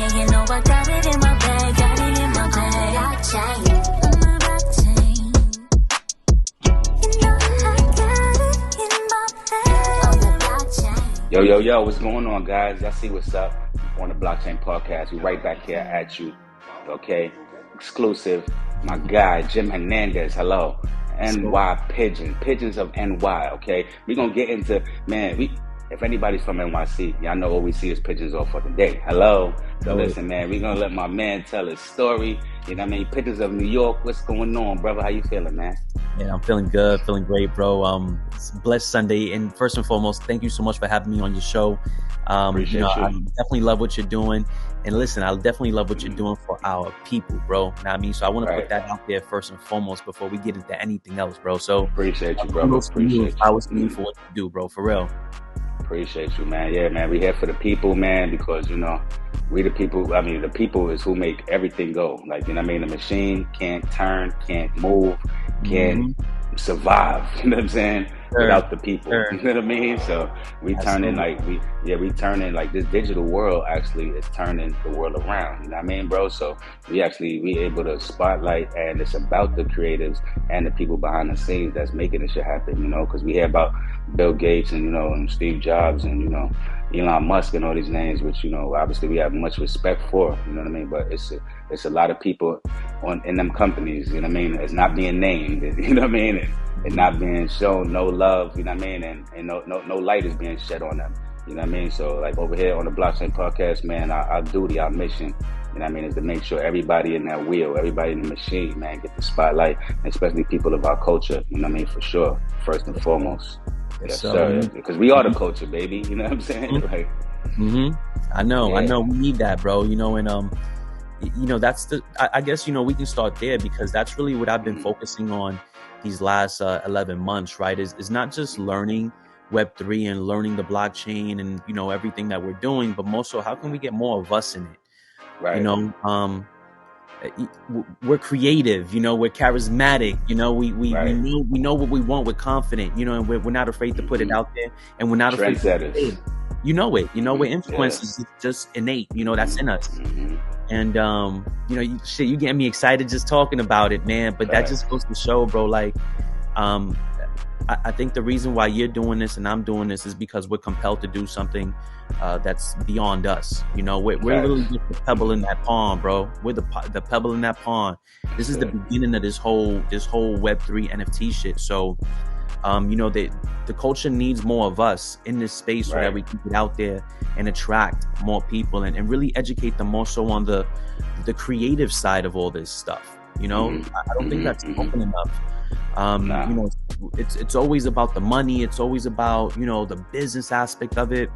Yeah, you know I got it in my bag, got it in my bag. Blockchain, my blockchain. You know I got it in my bag. On the blockchain. Yo, what's going on, guys? Y'all see what's up on the Blockchain Podcast. We right back here at you, okay? Exclusive, my guy, Jim Hernandez, hello. NY Pigeons of NY, okay? We're going to get into, man, if anybody's from NYC, y'all know all we see is pigeons all fucking day. Hello. So listen, man, we're going to let my man tell his story. You know what I mean? Pigeons of New York, what's going on, brother? How you feeling, man? Yeah, I'm feeling good, feeling great, bro. It's a blessed Sunday. And first and foremost, thank you so much for having me on your show. Appreciate you. I definitely love what you're doing. And listen, I definitely love what you're doing for our people, bro. You know what I mean? So I want to put that out there first and foremost before we get into anything else, bro. So appreciate you, bro. Appreciate you. I was me for what you do, bro, for real. Appreciate you, man. Yeah, man, we here for the people, man, because, you know, we the people, I mean, the people is who make everything go. Like, you know what I mean? The machine can't turn, can't move, can't survive, you know what I'm saying? Sure. Without the people, you know what I mean? So we turn in like, we turn in like this digital world actually is turning the world around, you know what I mean, bro? So we able to spotlight, and it's about the creatives and the people behind the scenes that's making this shit happen, you know, because we hear about Bill Gates and, you know, and Steve Jobs and, you know, Elon Musk and all these names, which, you know, obviously we have much respect for, you know what I mean? But it's a lot of people in them companies, you know what I mean? It's not being named, you know what I mean? And not being shown no love, you know what I mean? And no light is being shed on them, you know what I mean? So like over here on the Blockchain Podcast, man, our duty, our mission, you know what I mean, is to make sure everybody in that wheel, everybody in the machine, man, get the spotlight, especially people of our culture, you know what I mean? For sure, first and foremost. Yes, sir. Because we are the culture, baby. You know what I'm saying? Like, I know. We need that, bro. You know, and you know, that's I guess, you know, we can start there because that's really what I've been focusing on these last 11 months, right? Is not just learning Web3 and learning the blockchain and, you know, everything that we're doing, but more so, how can we get more of us in it? Right. You know, we're creative, you know, we're charismatic, you know, we know what we want, we're confident, you know, and we're not afraid to put it out there, and we're not afraid to say it. You know, we're influencers, just innate, you know, that's in us. And you know, you getting me excited just talking about it, man. But that just goes to show, bro, like I think the reason why you're doing this and I'm doing this is because we're compelled to do something that's beyond us. You know, we're literally just the pebble in that pond, bro. We're the pebble in that pond. This is the beginning of this whole Web3 NFT shit. So, you know, the culture needs more of us in this space so that we can get out there and attract more people and really educate them more so on the creative side of all this stuff. You know, I don't think that's open enough. You know, it's always about the money. It's always about, you know, the business aspect of it.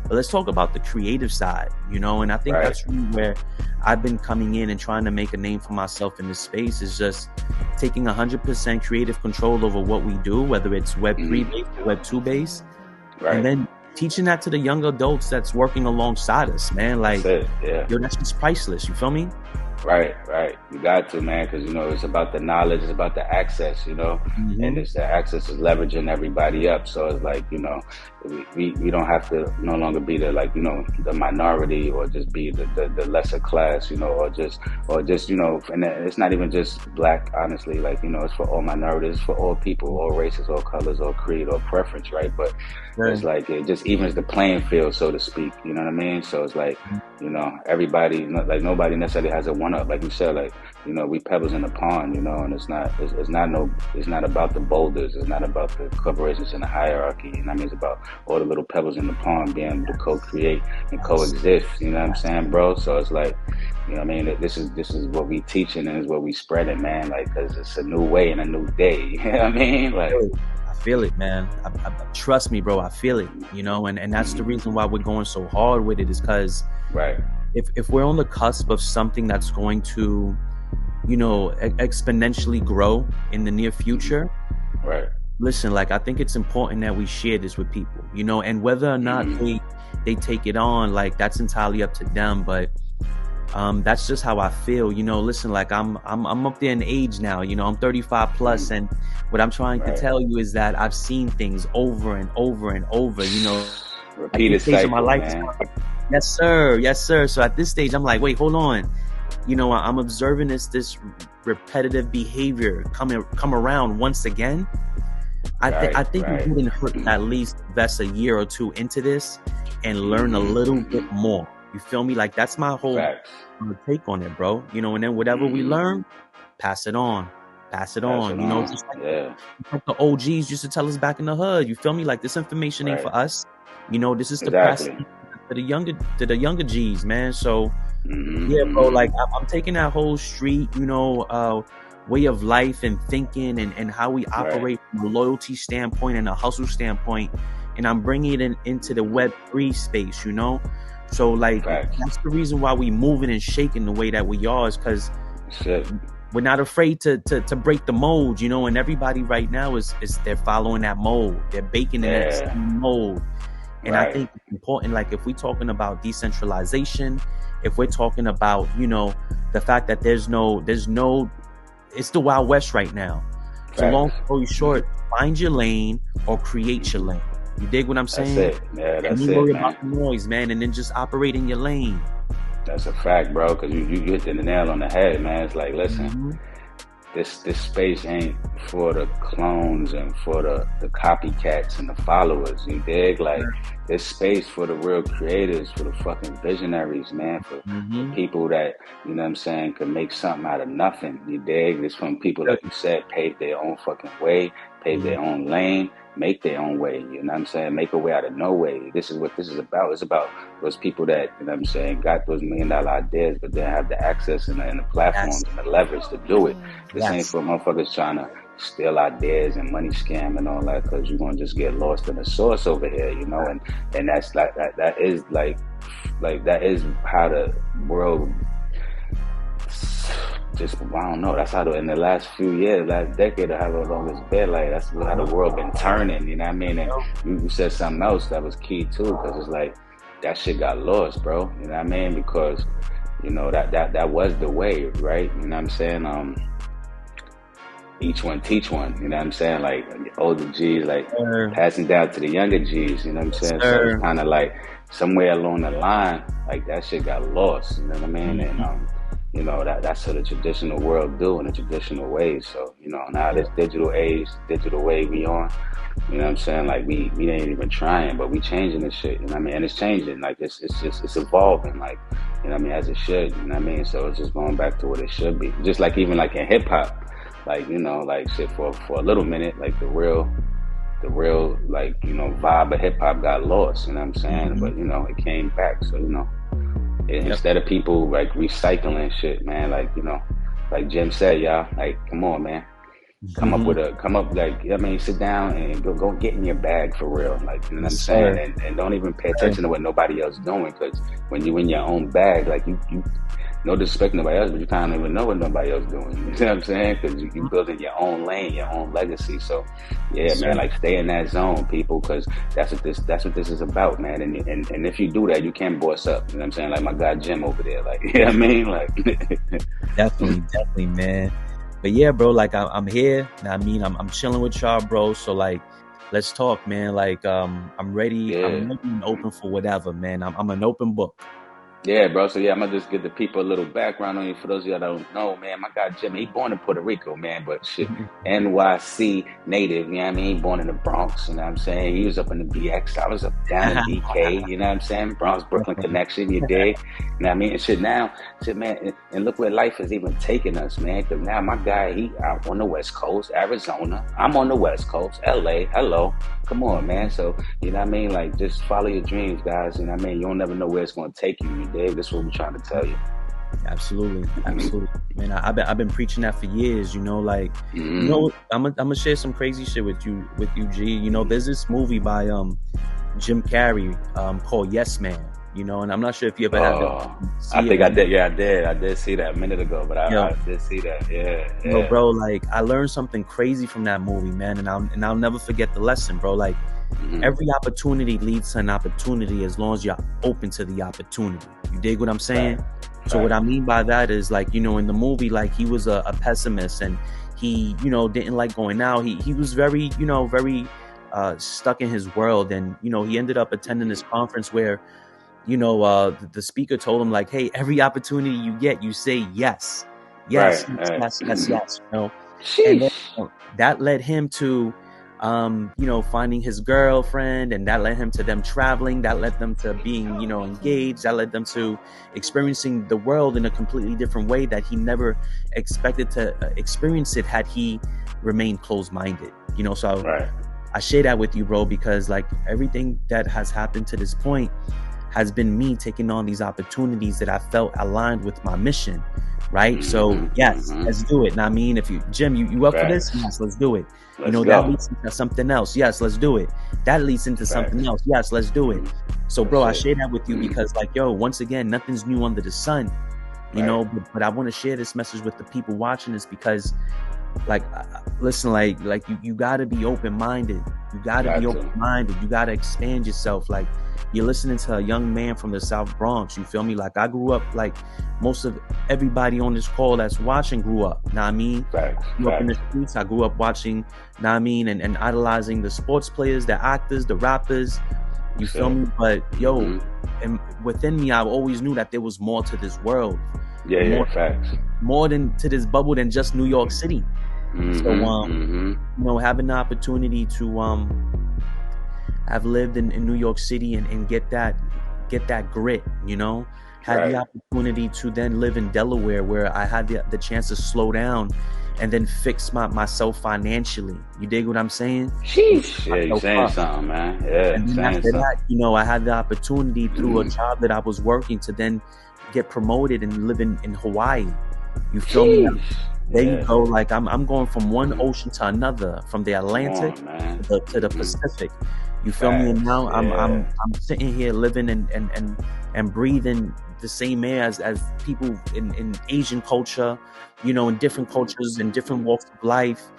But let's talk about the creative side, you know, and I think that's really where I've been coming in and trying to make a name for myself in this space, is just taking 100% creative control over what we do, whether it's Web3 based or Web2 based, and then teaching that to the young adults that's working alongside us, man. Like, yo, that's just priceless. You feel me? Right. You got to, man, because, you know, it's about the knowledge, it's about the access, you know, and it's the access is leveraging everybody up. So it's like, you know, we don't have to no longer be the, like, you know, the minority or just be the lesser class, you know, or just, you know, and it's not even just black, honestly, like, you know, it's for all minorities, for all people, all races, all colors, all creed, all preference, right? But it's like, it just evens the playing field, so to speak, you know what I mean? So it's like, you know, everybody, like, nobody necessarily has a one-up, like you said, like, you know, we pebbles in the pond, you know, and it's not about the boulders, it's not about the corporations in the hierarchy, you know what I mean? It's about all the little pebbles in the pond being able to co-create and coexist, you know what I'm saying, bro? So it's like, you know what I mean? This is what we teaching and is what we spreading, man, like, because it's a new way and a new day, you know what I mean? Like, I feel it, man. I trust me, bro, I feel it, you know, and that's the reason why we're going so hard with it, is because if we're on the cusp of something that's going to, you know, exponentially grow in the near future, listen, like, I think it's important that we share this with people, you know, and whether or not they take it on, like, that's entirely up to them. But that's just how I feel, you know. Listen, like, I'm up there in age now, you know, I'm 35 plus, and what I'm trying to tell you is that I've seen things over and over and over, you know. Repeated cycle, my life, Yes, sir. Yes, sir. So at this stage, I'm like, wait, hold on. You know, I'm observing this repetitive behavior come around once again. I think it wouldn't hurt to at least invest a year or two into this and learn a little bit more. You feel me? Like that's my whole take on it, bro. You know, and then whatever we learn, pass it on. You know, just like the OGs used to tell us back in the hood. You feel me? Like this information ain't for us. You know, this is the press to the younger G's, man. So yeah, bro. Like I'm taking that whole street, you know, way of life and thinking and how we operate from a loyalty standpoint and a hustle standpoint, and I'm bringing it into the Web3 space, you know. So like that's the reason why we moving and shaking the way that we are, is because we're not afraid to break the mold, you know. And everybody right now is they're following that mold, they're baking in that same mold. And I think it's important, like if we're talking about decentralization, if we're talking about, you know, the fact that there's no it's the Wild West right now. So long story short, find your lane or create your lane. You dig what I'm saying? That's it. Yeah, that's it, man. About the noise, man, and then just operate in your lane. That's a fact, bro, because you hit the nail on the head, man. It's like, listen, this space ain't for the clones and for the copycats and the followers, you dig? Like, this space for the real creators, for the fucking visionaries, man, for people that, you know what I'm saying, can make something out of nothing, you dig? It's from people, like you said, paved their own fucking way, paved their own lane, make their own way, you know what I'm saying? Make a way out of no way. This is what this is about. It's about those people that, you know what I'm saying, got those $1 million ideas, but they have the access and the platforms and the leverage to do it. This ain't for motherfuckers trying to steal ideas and money scam and all that, because you're going to just get lost in the source over here, you know? And that's like, that is like that is how the world just, I don't know, that's how in the last few years, last decade, or however long it's been, like, that's how the world been turning, you know what I mean? And you said something else that was key too, because it's like, that shit got lost, bro, you know what I mean? Because, you know, that was the way, right? You know what I'm saying? Each one teach one, you know what I'm saying? Like, older G's, like, passing down to the younger G's, you know what I'm saying? So it's kind of like, somewhere along the line, like, that shit got lost, you know what I mean? And, you know, that's what the traditional world do in the traditional ways. So, you know, now this digital age, digital way we on, you know what I'm saying? Like, we ain't even trying, but we changing this shit, you know what I mean? And it's changing, like, it's evolving, like, you know what I mean, as it should, you know what I mean? So it's just going back to what it should be. Just like even like in hip hop, like, you know, like shit for a little minute, like the real, like, you know, vibe of hip hop got lost, you know what I'm saying? But, you know, it came back. So, you know, instead of people like recycling shit, man, like, you know, like Jim said, y'all, like, come on, man, come up like, I mean, sit down and go get in your bag for real, like, you know what I'm saying? And don't even pay attention to what nobody else doing, because when you in your own bag, like, you no disrespect to nobody else, but you kind of don't even know what nobody else doing. You know what I'm saying? Because you building your own lane, your own legacy. So, yeah, man, like, stay in that zone, people, because that's what this is about, man. And if you do that, you can boss up. You know what I'm saying? Like my guy Jim over there, like, you know what I mean? Like, definitely, man. But yeah, bro, like, I'm here. I mean, I'm chilling with y'all, bro. So, like, let's talk, man. Like, I'm ready. Yeah. I'm ready and open for whatever, man. I'm an open book. Yeah, bro. So, yeah, I'm going to just give the people a little background on you. For those of y'all that don't know, man, my guy Jimmy, he born in Puerto Rico, man, but shit, NYC native, you know what I mean? He born in the Bronx, you know what I'm saying? He was up in the BX. I was up down in DK, you know what I'm saying? Bronx, Brooklyn connection, you dig? You know what I mean? And shit, now, man, and look where life has even taken us, man. Because now my guy, he out on the West Coast, Arizona. I'm on the West Coast, LA, hello. Come on, man. So, you know what I mean? Like, just follow your dreams, guys. You know what I mean? You don't never know where it's going to take you, Dave. That's what we're trying to tell you. Absolutely. Man, I've been preaching that for years, you know, like, you know, I'm gonna share some crazy shit with you, G. You know, there's this movie by Jim Carrey called Yes Man, you know, and I'm not sure if you ever had I think I did. Yeah, I did see that a minute ago, but I did see that. Yeah. You know, bro, like, I learned something crazy from that movie, man, and I'll never forget the lesson, bro. Like, every opportunity leads to an opportunity as long as you're open to the opportunity. You dig what I'm saying? Right. So what I mean by that is, like, you know, in the movie, like, he was a pessimist, and he, you know, didn't like going out. He was very, you know, very stuck in his world, and, you know, he ended up attending this conference where the speaker told him like, hey, every opportunity you get, you say yes, yes, Right, yes, right. yes, yes, yes, and then Sheesh. that led him to finding his girlfriend, and that led him to them traveling, that led them to being engaged, that led them to experiencing the world in a completely different way that he never expected to experience it had he remained closed-minded. So Right. I share that with you, bro, because like everything that has happened to this point has been me taking on these opportunities that I felt aligned with my mission, right? So yes, let's do it. Now, I mean, if Jim, you up for this? Facts. Yes, let's do it. Let's That go. leads into something else. Yes, let's do it. That leads into something else. Yes, let's do it. So, bro, I share that with you because, like, yo, once again, nothing's new under the sun, but I want to share this message with the people watching this because, like, listen, like you got to be open-minded. You got to be open-minded. You got to expand yourself. Like, you're listening to a young man from the South Bronx. You feel me? Like, I grew up like most of everybody on this call that's watching grew up. Know what I mean? Facts. Grew up in the streets. I grew up watching, know what I mean, and idolizing the sports players, the actors, the rappers. You feel me? But yo, and within me, I always knew that there was more to this world. Facts. More than to this bubble than just New York City. So having the opportunity to have lived in New York City and get that grit, had the opportunity to then live in Delaware where I had the chance to slow down and then fix myself financially. You dig what I'm saying? Sheesh. Yeah, you're saying something, man. Yeah, and then after that, I had the opportunity through a job that I was working to then get promoted and live in Hawaii. You feel me? There you go. Like I'm going from one ocean to another, from the Atlantic to the Pacific. You feel me? And now I'm sitting here living and breathing the same air as people in Asian culture, in different cultures and different walks of life,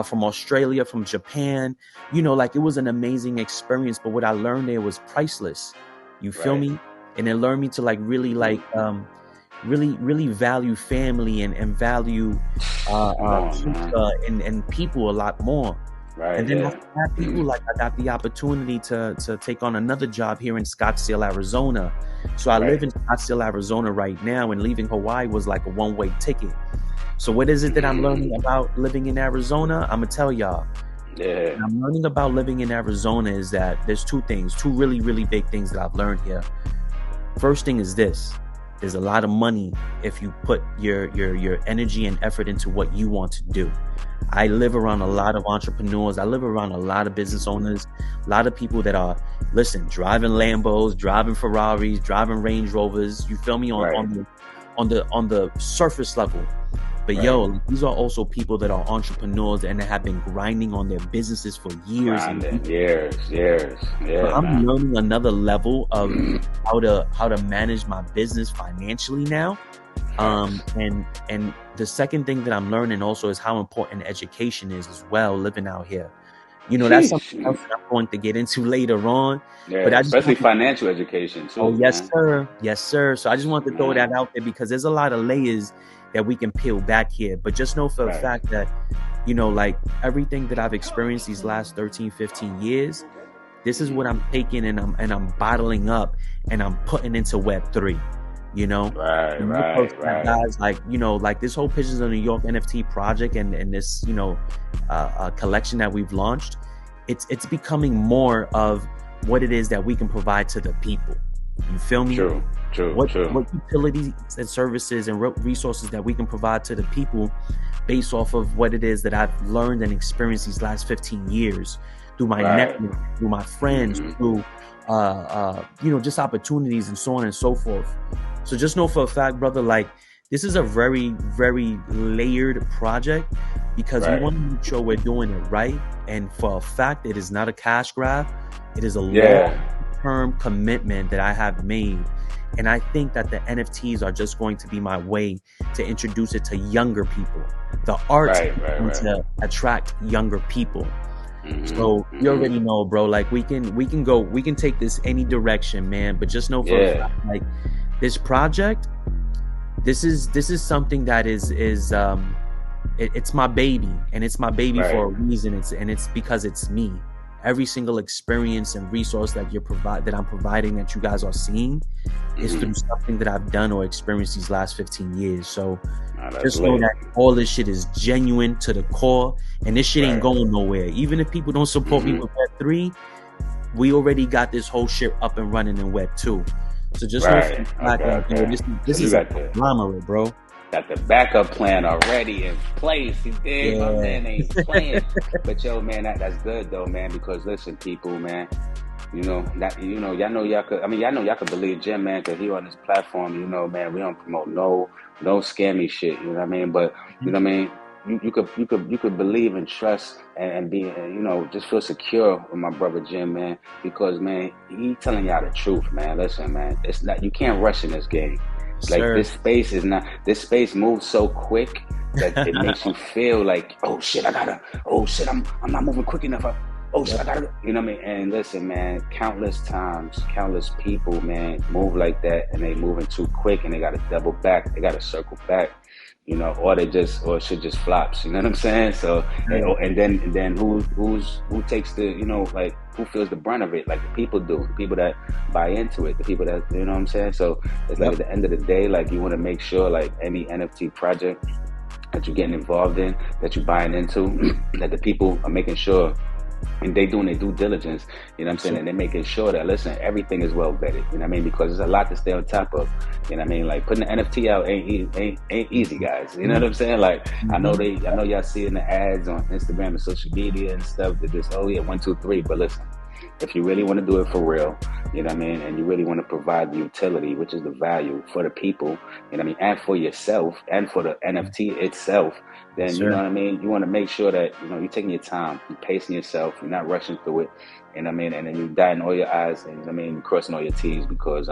from Australia, from Japan. Like it was an amazing experience. But what I learned there was priceless. You feel me? And it learned me to like really like really value family and value and people a lot more. And then after that, people, like, I got the opportunity to take on another job here in Scottsdale, Arizona. So I live in Scottsdale, Arizona right now, and leaving Hawaii was like a one-way ticket. So what is it that I'm learning about living in Arizona? I'm gonna tell y'all. What I'm learning about living in Arizona is that there's two really, really big things that I've learned here. First thing is this. There's a lot of money if you put your energy and effort into what you want to do. I live around a lot of entrepreneurs. I live around a lot of business owners, a lot of people that are, driving Lambos, driving Ferraris, driving Range Rovers. You feel me? On the surface level. But yo, these are also people that are entrepreneurs and have been grinding on their businesses for years. Years. Yeah, I'm learning another level of how to manage my business financially now. And the second thing that I'm learning also is how important education is as well, living out here. That's something else that I'm going to get into later on. Yeah, but especially financial education too. Oh, yes, sir. Yes, sir. So I just want to throw that out there because there's a lot of layers that we can peel back here. But just know for a fact that, like everything that I've experienced these last 13, 15 years, this is what I'm taking and I'm bottling up and I'm putting into Web3. Right. Guys, like this whole Pigeons of New York NFT project and this, collection that we've launched, it's becoming more of what it is that we can provide to the people. You feel me? True. What utilities and services and resources that we can provide to the people based off of what it is that I've learned and experienced these last 15 years through my network, through my friends, through, just opportunities and so on and so forth. So just know for a fact, brother, like this is a very, very layered project because we want to make sure we're doing it right. And for a fact, it is not a cash grab. It is a long-term commitment that I have made. And I think that the NFTs are just going to be my way to introduce it to younger people. The art is going to attract younger people. So you already know, bro, like we can take this any direction, man. But just know for a fact, like this project, this is something that is it's my baby, and it's my baby for a reason. It's because it's me. every single experience and resource that I'm providing, that you guys are seeing, is through something that I've done or experienced these last 15 years. So just know that all this shit is genuine to the core, and this shit ain't going nowhere. Even if people don't support me with Web3, we already got this whole shit up and running in Web2. So just this is a conglomerate, bro. Got the backup plan already in place. You dig? My man ain't playing. But yo, man, that's good though, man. Because listen, people, man, y'all know y'all could believe Jim, man, because he on this platform. You know, man, we don't promote no scammy shit. You know what I mean? But you know what I mean. You could believe and trust and be, just feel secure with my brother Jim, man, because man, he telling y'all the truth, man. Listen, man, it's not, you can't rush in this game. Like this space moves so quick that it makes you feel like, I'm not moving quick enough. I gotta, you know what I mean? And listen, man, countless times, countless people, man, move like that, and they moving too quick, and they gotta double back, they gotta circle back. Or shit just flops. You know what I'm saying? So, and then who takes the, who feels the brunt of it? Like the people do, the people that buy into it, the people that, you know what I'm saying? So it's like at the end of the day, like you want to make sure like any NFT project that you're getting involved in, that you're buying into, that the people are making sure and they doing their due diligence, you know what I'm saying? And they're making sure that, listen, everything is well vetted, you know what I mean? Because there's a lot to stay on top of, you know what I mean? Like putting the NFT out ain't easy, guys. You know what I'm saying? Like, I know y'all seeing the ads on Instagram and social media and stuff that just, 1, 2, 3. But listen, if you really want to do it for real, you know what I mean? And you really want to provide the utility, which is the value for the people, you know what I mean? And for yourself and for the NFT itself, then you know what I mean? You want to make sure that, you're taking your time, you're pacing yourself, you're not rushing through it, you know what I mean? And then you're dotting all your I's and, you know what I mean, crossing all your T's, because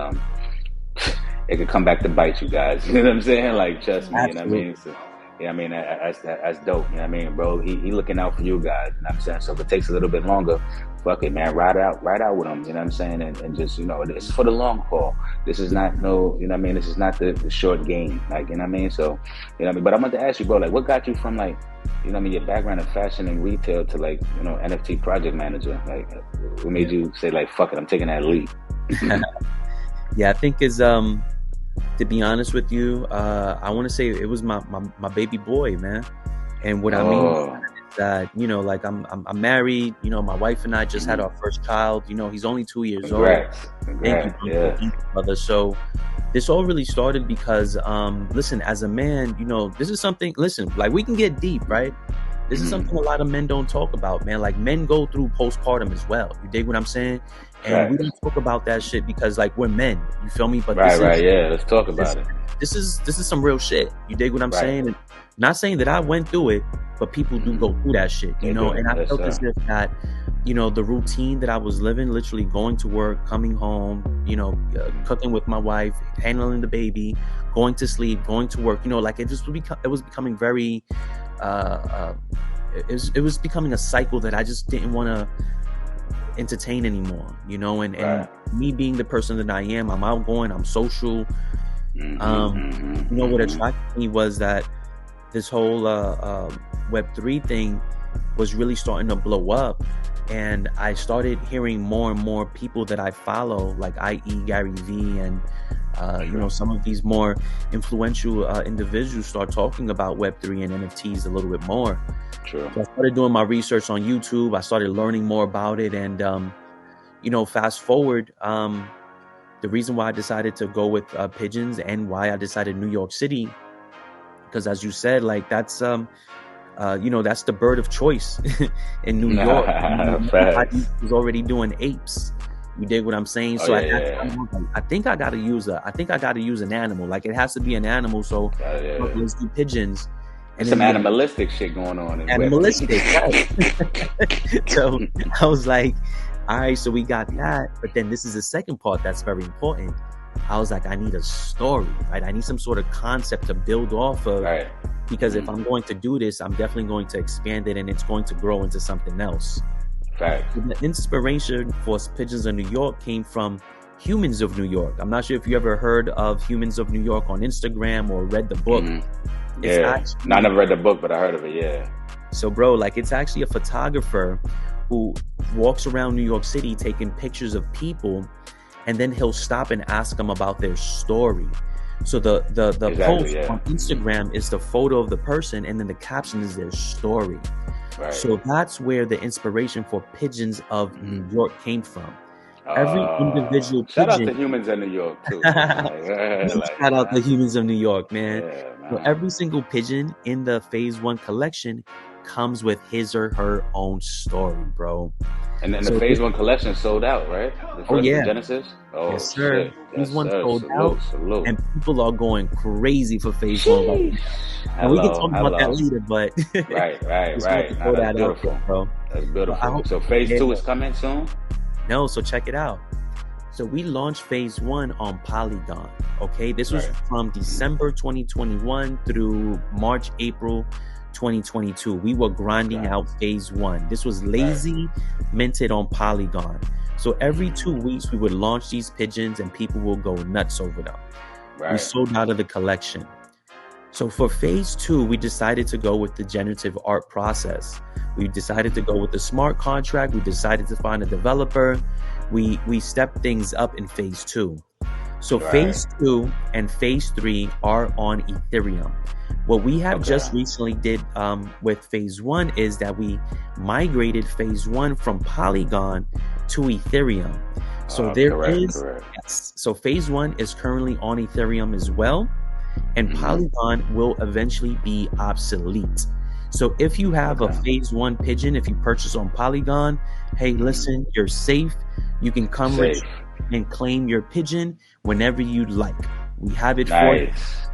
it could come back to bite you guys. You know what I'm saying? Like, trust me, you know what I mean? So, yeah, I mean, that's dope. You know what I mean, bro? He looking out for you guys. You know what I'm saying? So if it takes a little bit longer, fuck it, man. Ride out with him. You know what I'm saying? And just, this is for the long haul. This is not you know what I mean? This is not the short game. Like, you know what I mean? So, you know what I mean? But I want to ask you, bro, like, what got you from, like, you know what I mean, your background in fashion and retail to, like, NFT project manager? Like, what made you say, like, fuck it, I'm taking that leap? Yeah, I think to be honest with you, I want to say it was my baby boy, man. And what I mean is that, like I'm married, my wife and I just had our first child, he's only 2 years old. Thank you, brother. So this all really started because, listen, as a man, this is something, listen, like we can get deep, right? This is something a lot of men don't talk about, man. Like men go through postpartum as well. You dig what I'm saying? And we don't talk about that shit because, like, we're men. You feel me? But let's talk about it. This is some real shit. You dig what I'm saying? And not saying that I went through it, but people do go through that shit, And I felt as if that, the routine that I was living, literally going to work, coming home, cooking with my wife, handling the baby, going to sleep, going to work, like it was becoming very, it was becoming a cycle that I just didn't want to entertain anymore, and me being the person that I am, I'm outgoing, I'm social. What attracted me was that this whole Web3 thing was really starting to blow up, and I started hearing more and more people that I follow, like i.e. Gary Vee and some of these more influential individuals start talking about Web3 and NFTs a little bit more. True. So I started doing my research on YouTube. I started learning more about it, and fast forward, the reason why I decided to go with Pigeons and why I decided New York City, because as you said, like that's that's the bird of choice in New York. I was already doing apes. You dig what I'm saying? So I think I gotta use an animal. Like it has to be an animal. So let's do pigeons. And some animalistic shit going on. Animalistic. Right. So I was like, all right, so we got that. But then this is the second part that's very important. I was like, I need a story, right? I need some sort of concept to build off of. Right. Because if I'm going to do this, I'm definitely going to expand it and it's going to grow into something else. Right. The inspiration for Pigeons of New York came from Humans of New York. I'm not sure if you ever heard of Humans of New York on Instagram or read the book. I never read the book, but I heard of it, yeah. So, bro, like it's actually a photographer who walks around New York City taking pictures of people, and then he'll stop and ask them about their story. So the post on Instagram is the photo of the person, and then the caption is their story. Right. So that's where the inspiration for Pigeons of New York came from. Every individual pigeon. Shout out to Humans of New York too. Shout out to Humans of New York, man. Yeah, man. So every single pigeon in the Phase 1 collection comes with his or her own story, bro. And then the Phase 1 collection sold out, right? The first Genesis? Oh, yes, sir. Shit. Phase 1 sold out. And people are going crazy for Phase 1. And we can talk about that later, but... right. That's beautiful, bro. That's beautiful. So Phase 2 is coming soon? No, so check it out. So we launched Phase 1 on Polygon, okay? This was from December 2021 through March, April 2022. We were grinding out Phase 1. This was lazy, minted on Polygon. So every 2 weeks, we would launch these pigeons and people will go nuts over them. We sold out of the collection. So for Phase 2, we decided to go with the generative art process. We decided to go with the smart contract. We decided to find a developer. We stepped things up in Phase 2. So Phase 2 and Phase 3 are on Ethereum. What we have just recently did with Phase 1 is that we migrated Phase 1 from Polygon to Ethereum. So so Phase 1 is currently on Ethereum as well, and Polygon will eventually be obsolete. So if you have a Phase 1 pigeon, if you purchase on Polygon, hey, listen, you're safe. You can come and claim your pigeon whenever you'd like. We have it for you.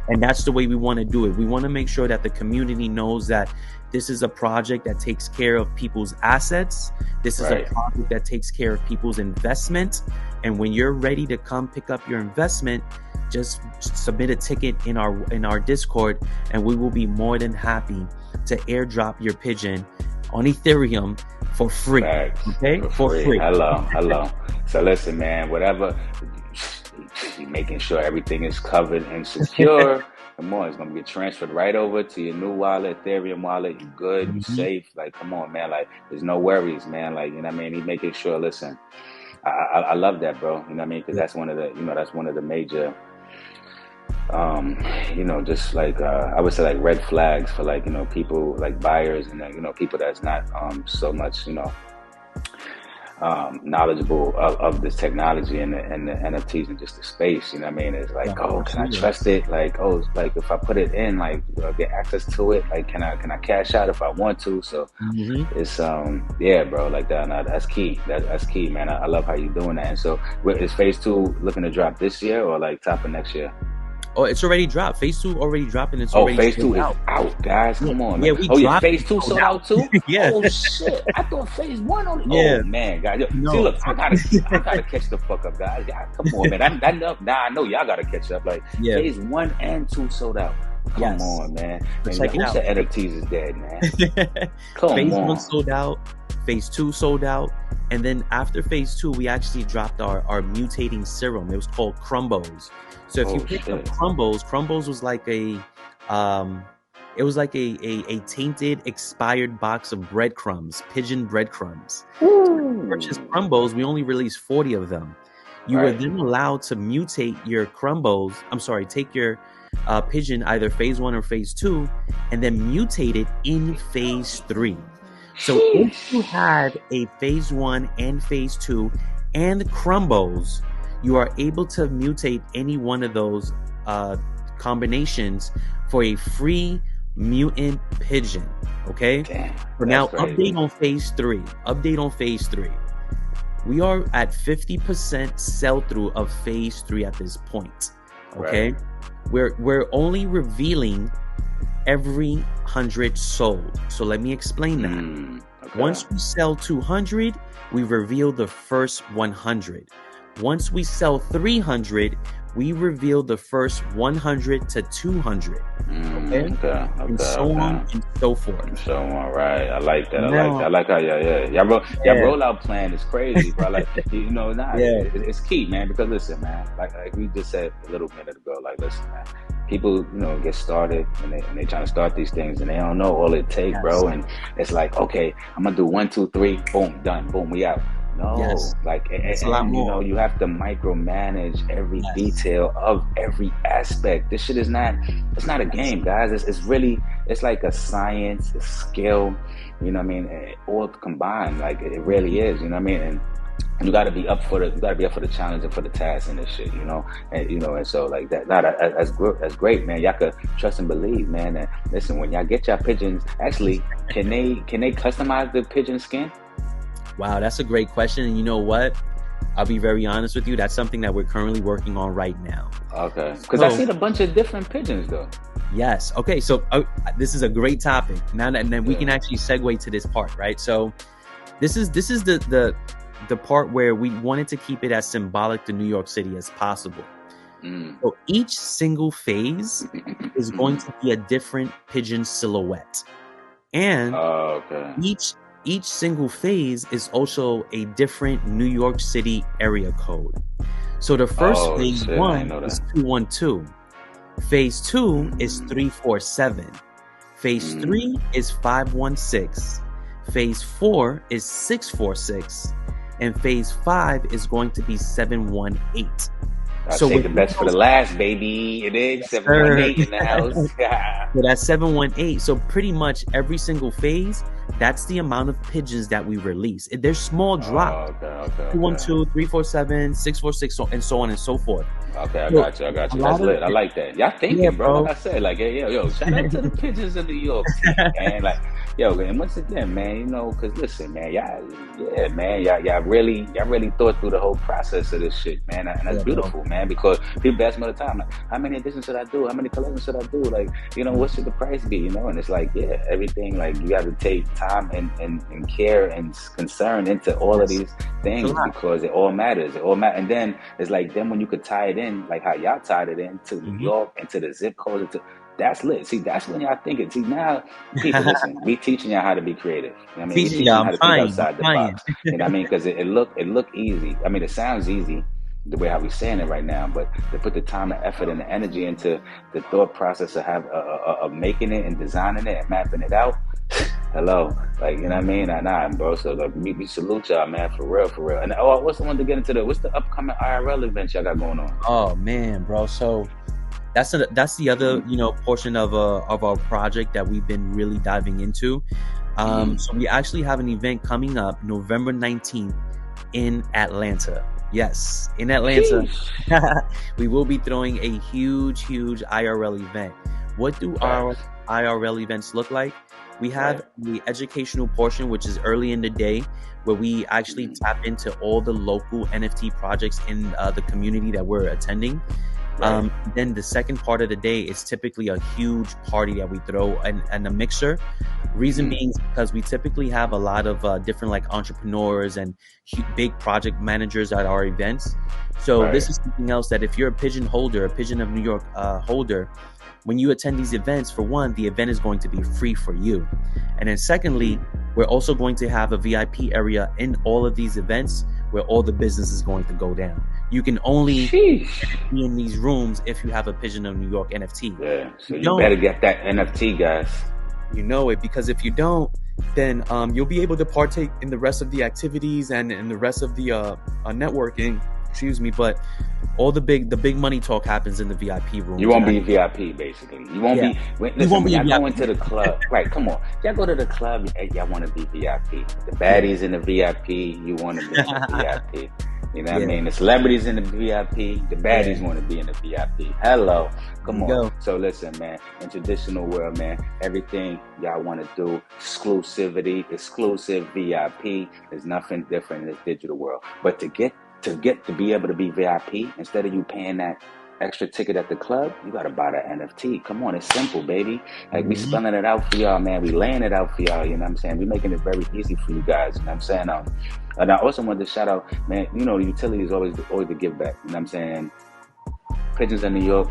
And that's the way we want to do it. We want to make sure that the community knows that this is a project that takes care of people's assets. This is a project that takes care of people's investment. And when you're ready to come pick up your investment, just submit a ticket in our Discord, and we will be more than happy to airdrop your pigeon on Ethereum for free. Okay? For free. Hello. So listen, man, whatever, making sure everything is covered and secure. Come on, it's gonna get transferred right over to your new wallet, Ethereum wallet. You good, you safe. Like, come on, man. Like, there's no worries, man. Like, you know what I mean? He's making sure. Listen, I love that, bro. You know what I mean? Because that's one of the major, just like I would say, like, red flags for, like, people, like buyers and people that's not so much knowledgeable of this technology and the NFTs and just the space. You know what I mean? It's like, can I trust it? Like, like if I put it in, like, will I get access to it? Like, can I cash out if I want to? So it's bro, like that. That's key. That's key, man. I love how you're doing that. And so is Phase 2 looking to drop this year or like top of next year? Oh, it's already dropped. Phase 2 already dropped, and it's already Phase 2 is out, guys. Come on, man. Phase 2 sold out too? Yeah. Oh, shit. I thought Phase 1 only. Yeah. Oh, man, guys. See, look, I gotta catch the fuck up, guys. Come on, man. I know y'all gotta catch up. Like, Phase 1 and 2 sold out. Come on, man. Check it out. The NFTs is dead, man. Come on. Phase 1 sold out. Phase 2 sold out. And then after Phase 2, we actually dropped our mutating serum. It was called Crumbos. So if you pick up Crumbos was like a tainted, expired box of breadcrumbs, pigeon breadcrumbs. To purchase Crumbos, we only released 40 of them. You were then allowed to mutate your take your pigeon, either Phase 1 or Phase 2, and then mutate it in Phase 3. So if you had a Phase 1 and Phase 2 and Crumbos, you are able to mutate any one of those combinations for a free mutant pigeon. Okay? Now, update on Phase 3. We are at 50% sell-through of Phase 3 at this point. Okay? We're only revealing every 100 sold. So let me explain that. Once we sell 200, we reveal the first 100. Once we sell 300, we reveal the first 100 to 200. And so on and so forth. And so on, right? I like that. I like how y'all rollout plan is crazy, bro. Like, it's key, man. Because listen, man, like we just said a little minute ago, like, listen, man, people, get started and they trying to start these things and they don't know all it takes, bro. And it's like, okay, I'm gonna do 1, 2, 3, boom, done, boom, we out. No, like, it's a lot more. You have to micromanage every detail of every aspect. This shit is it's not a game, guys. It's like a science, a skill, all combined. Like it really is, and you got to be up for the challenge and for the task and this shit, and so like that. That's great, man. Y'all could trust and believe, man. And listen, when y'all get y'all pigeons, actually, can they customize the pigeon skin? Wow, that's a great question. And you know what? I'll be very honest with you. That's something that we're currently working on right now. Okay. Because I seen a bunch of different pigeons, though. Yes. Okay. So this is a great topic. Now, and then we can actually segue to this part, right? So this is the part where we wanted to keep it as symbolic to New York City as possible. So each single phase is going to be a different pigeon silhouette, and each single phase is also a different New York City area code. So the first phase 1 is 212. Phase 2 is 347. Phase 3 is 516. Phase 4 is 646. And phase 5 is going to be 718. So take the best for the last, baby. It is 718 in the house. So that's 718. So pretty much every single phase, that's the amount of pigeons that we release. There's small drops. 212, 347, 646, and so on and so forth. Okay, I got you. That's lit. I like that. Y'all thinking, bro. Like I said, like, yo, shout out to the pigeons in New York, man. Like, yo, and once again, man, because listen, man, y'all really thought through the whole process of this shit, man, and that's beautiful, man. Because people ask me all the time, like, how many editions should I do? How many collections should I do? Like, what should the price be? And it's like, everything. Like, you got to take time and care and concern into all of these things because it all matters. And then it's like, then when you could tie it in, like how y'all tied it in to New York and to the zip code, that's lit. See, that's when y'all thinking. See, now, people, listen, we teaching y'all how to be creative. We teaching y'all how to think outside the box. Because it look easy. It sounds easy the way how we saying it right now, but to put the time and effort and the energy into the thought process of making it and designing it and mapping it out. Hello, like, Nah, bro. So like, we salute y'all, man, for real. And what's the one to get into what's the upcoming IRL events y'all got going on? Oh man, bro. So that's the other portion of our project that we've been really diving into. So we actually have an event coming up November 19th in Atlanta. Yes, in Atlanta. We will be throwing a huge IRL event. What do our IRL events look like? We have the educational portion, which is early in the day, where we actually tap into all the local NFT projects in the community that we're attending. Then the second part of the day is typically a huge party that we throw and a mixer. Reason being is because we typically have a lot of different like entrepreneurs and big project managers at our events. So this is something else that if you're a Pigeon of New York holder, when you attend these events, for one, the event is going to be free for you. And then secondly, we're also going to have a VIP area in all of these events where all the business is going to go down. You can only be in these rooms if you have a Pigeon of New York NFT. Yeah, so you better get that NFT, guys. You know it, because if you don't, then you'll be able to partake in the rest of the activities and in the rest of the networking. But all the big money talk happens in the VIP room. You won't be VIP, basically. You won't be. Listen, when y'all go into the club, right? Come on, y'all go to the club. Y'all want to be VIP. The baddies in the VIP. You want to be in the VIP. You know what I mean? The celebrities in the VIP. The baddies want to be in the VIP. Hello, come on. So listen, man. In traditional world, man, everything y'all want to do, exclusive VIP. There's nothing different in this digital world. But to be able to be VIP, instead of you paying that extra ticket at the club, you got to buy that NFT. Come on, it's simple, baby. Like, we spelling it out for y'all, man. We laying it out for y'all, you know what I'm saying? We making it very easy for you guys, you know what I'm saying? And I also wanted to shout out, man, the utility is always the give back, you know what I'm saying? Pigeons in New York,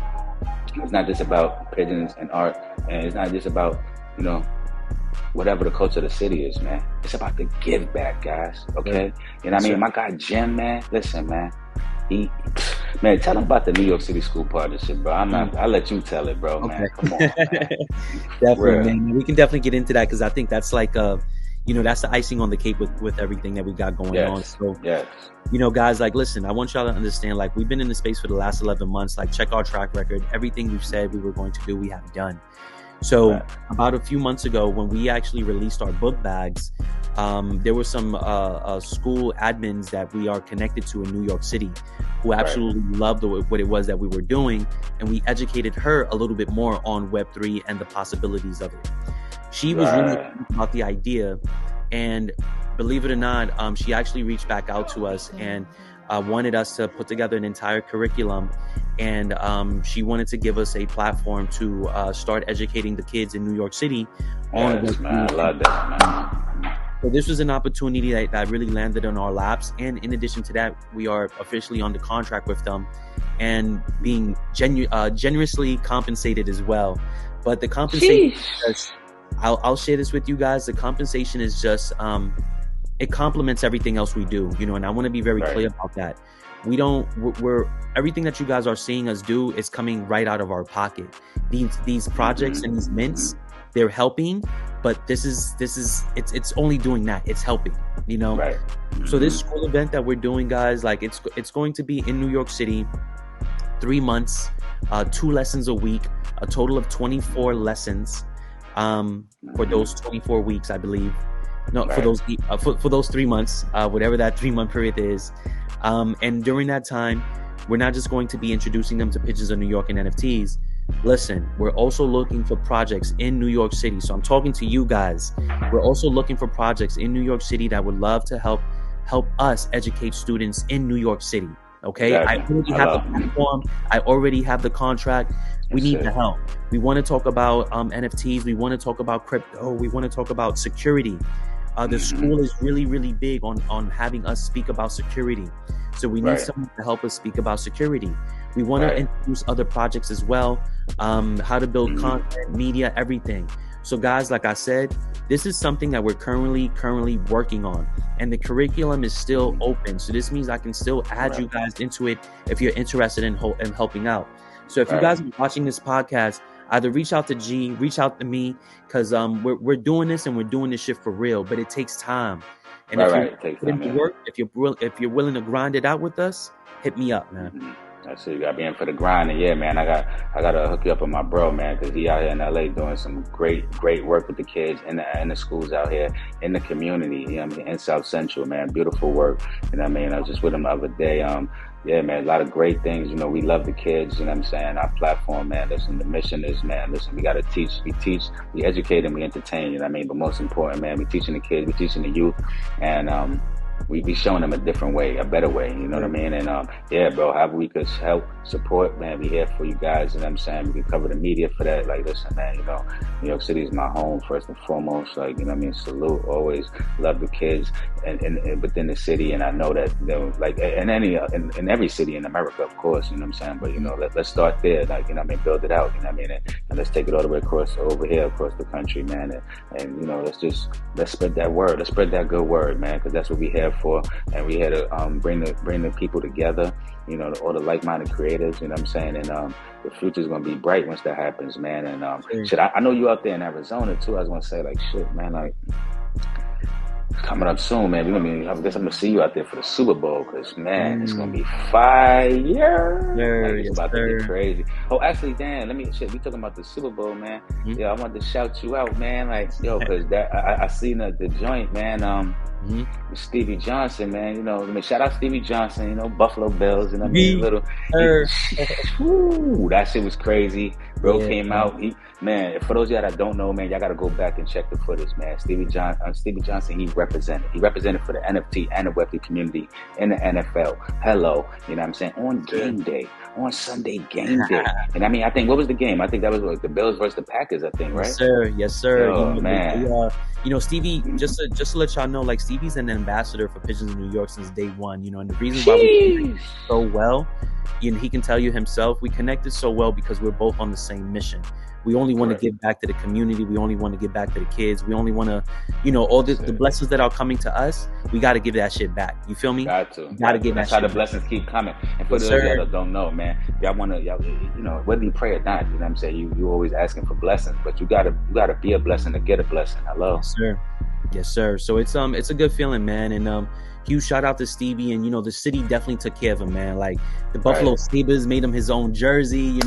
it's not just about pigeons and art, and it's not just about, whatever the culture of the city is, man. It's about the give back, guys, okay? You know what I mean? My guy Jim, man, listen, man. he, man, tell him about the New York City School Partnership, bro. I'll let you tell it, bro, man. Come on, man. Definitely, man. We can definitely get into that because I think that's like that's the icing on the cake with everything that we got going on. So, guys, like, listen, I want y'all to understand, like, we've been in the space for the last 11 months. Like, check our track record. Everything we've said we were going to do, we have done. So about a few months ago, when we actually released our book bags, there were some school admins that we are connected to in New York City who absolutely loved what it was that we were doing. And we educated her a little bit more on Web3 and the possibilities of it. She was really excited about the idea. And believe it or not, she actually reached back out to us and wanted us to put together an entire curriculum. And she wanted to give us a platform to start educating the kids in New York City on Web3. Man, I love that, man. So this was an opportunity that really landed on our laps. And in addition to that, we are officially on the contract with them and being generously compensated as well. But the compensation, I'll share this with you guys. The compensation is just, it complements everything else we do, and I want to be very clear about that. We're everything that you guys are seeing us do is coming right out of our pocket. These projects and these mints, they're helping, but it's only doing that. It's helping, So this school event that we're doing, guys, like it's going to be in New York City, 3 months, 2 lessons a week, a total of 24 lessons for those 24 weeks, I believe. No, for those 3 months, whatever that 3-month period is. And during that time, we're not just going to be introducing them to Pigeons of New York and NFTs. Listen, we're also looking for projects in New York City. So I'm talking to you guys. We're also looking for projects in New York City that would love to help us educate students in New York City. Okay, I already have the platform. I already have the contract. We need the help. We want to talk about NFTs. We want to talk about crypto. We want to talk about security. The school is really, really big on having us speak about security. So we need someone to help us speak about security. We want to introduce other projects as well, how to build content, media, everything. So guys, like I said, this is something that we're currently working on, and the curriculum is still open. So this means I can still add you guys into it if you're interested in helping out. So if you guys are watching this podcast, either reach out to G, reach out to me, because we're doing this and we're doing this shit for real, but it takes time. And if you're willing to grind it out with us, hit me up, man. That's it. You gotta be in for the grind, and man, I gotta hook you up with my bro, man, because he out here in LA doing some great work with the kids in the schools out here in the community. In South Central, man, beautiful work. I was just with him the other day. Man, a lot of great things. We love the kids. Our platform, man. Listen, the mission is, man. Listen, we gotta teach. We we educate, and we entertain. But most important, man, we teaching the kids, we teaching the youth, and we be showing them a different way, a better way, you know what I mean? And bro, however we could help, support, man, we here for you guys, we can cover the media for that. Like, listen, man, New York City is my home first and foremost, like, salute, always love the kids and within the city, and I know that, like, in every city in America, of course, but let's start there, like, build it out, and let's take it all the way across the country, man, and let's spread that word, let's spread that good word, man, because that's what we have for, and we had to bring the people together, all the like-minded creators, and the future's gonna be bright once that happens, man. And I know you out there in Arizona too. I was gonna say, like, shit, man, like, coming up soon, man. I guess I'm gonna see you out there for the Super Bowl, because, man, it's gonna be fire. It's about to get crazy. Oh, actually, Dan, we talking about the Super Bowl, man. I wanted to shout you out, man. Like, because I seen the joint, man. With Stevie Johnson, man. Shout out Stevie Johnson. Buffalo Bills, that shit was crazy. Bro came out. Man, for those of y'all that don't know, man, y'all got to go back and check the footage, man. Stevie Johnson, he represented for the NFT and the Web3 community in the NFL. Hello, on game day, on Sunday game day. And I think, what was the game? I think that was the Bills versus the Packers, I think, right? Yes, sir. Oh, man. Stevie, just to let y'all know, like, Stevie's an ambassador for Pigeons in New York since day one, and the reason why we do so well he can tell you himself, we connected so well because we're both on the same mission. We only want to give back to the community. We only want to give back to the kids. We only want to, all the blessings that are coming to us, we got to give that shit back. You feel me? Got to. give That's that how the shit blessings back. keep coming. And for those that don't know, man, y'all whether you pray or not, you know what I'm saying? You always asking for blessings, but you gotta be a blessing to get a blessing. Hello. Yes, sir. Yes, sir. So it's a good feeling, man. And huge shout out to Stevie, and the city definitely took care of him, man. Like the Buffalo Sabres made him his own jersey,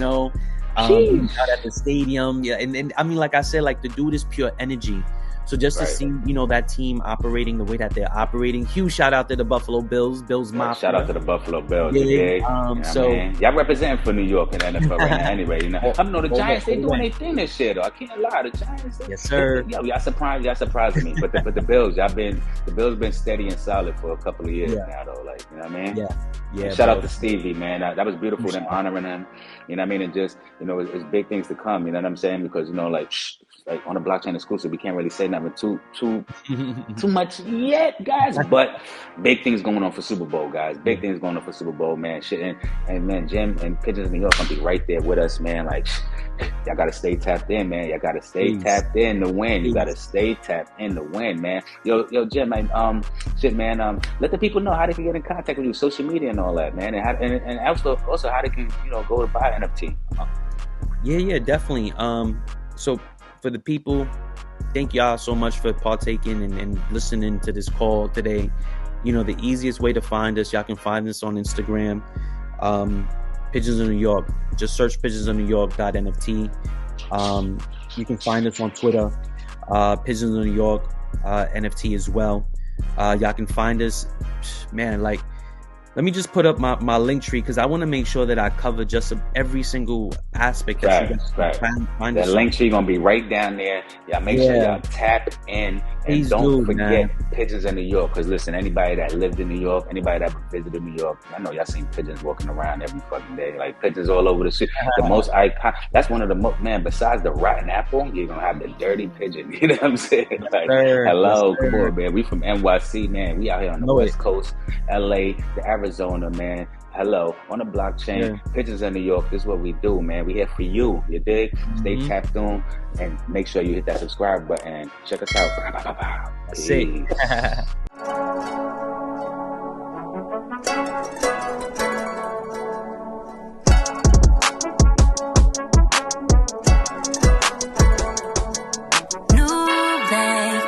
out at the stadium. Yeah, and I mean, like I said, like the dude is pure energy. So just to see, that team operating the way that they're operating, huge shout out to the Buffalo Bills Mafia. Shout out to the Buffalo Bills. Yeah, y'all representing for New York in the NFL right now anyway. The Giants, they doing their thing this year, though. I can't lie. The Giants, yes, sir. Y'all surprised me. But the Bills, the Bills been steady and solid for a couple of years now, though. Like, you know what I mean? Yeah. Shout out to Stevie, man. That was beautiful, them honoring him. You know what I mean? And just, it's big things to come. You know what I'm saying? Because, like on the blockchain exclusive, we can't really say nothing too much yet, guys. But big things going on for Super Bowl, guys. Big things going on for Super Bowl, man. Shit, and man, Jim and Pigeons in New York gonna be right there with us, man. Like, y'all gotta stay tapped in, man. Y'all gotta stay tapped in to win. You gotta stay tapped in to win, man. Yo, Jim, man. Let the people know how they can get in contact with you, social media and all that, man. And also how they can, go to buy NFT. Yeah, definitely. So for the people, thank y'all so much for partaking and listening to this call today. The easiest way to find us, y'all can find us on Instagram, Pigeons in New York. Just search pigeonsofnewyork.nft. You can find us on Twitter, Pigeons in New York, NFT as well. Y'all can find us, man, like, let me just put up my link tree because I want to make sure that I cover just every single aspect. Right. That link tree gonna be right down there. Y'all make sure y'all tap in and Please don't forget man. Pigeons in New York. Because listen, anybody that lived in New York, anybody that visited New York, I know y'all seen pigeons walking around every fucking day. Like pigeons all over the city. The most icon. That's one of the most, man. Besides the rotten apple, you're gonna have the dirty pigeon. You know what I'm saying? Like, hello, come on, man. We from NYC, man. We out here on the West Coast, LA, the Arizona, man. Hello, on the blockchain, Pigeons in New York. This is what we do, man. We here for you. You dig? Stay tapped on and make sure you hit that subscribe button and check us out. Peace. New day.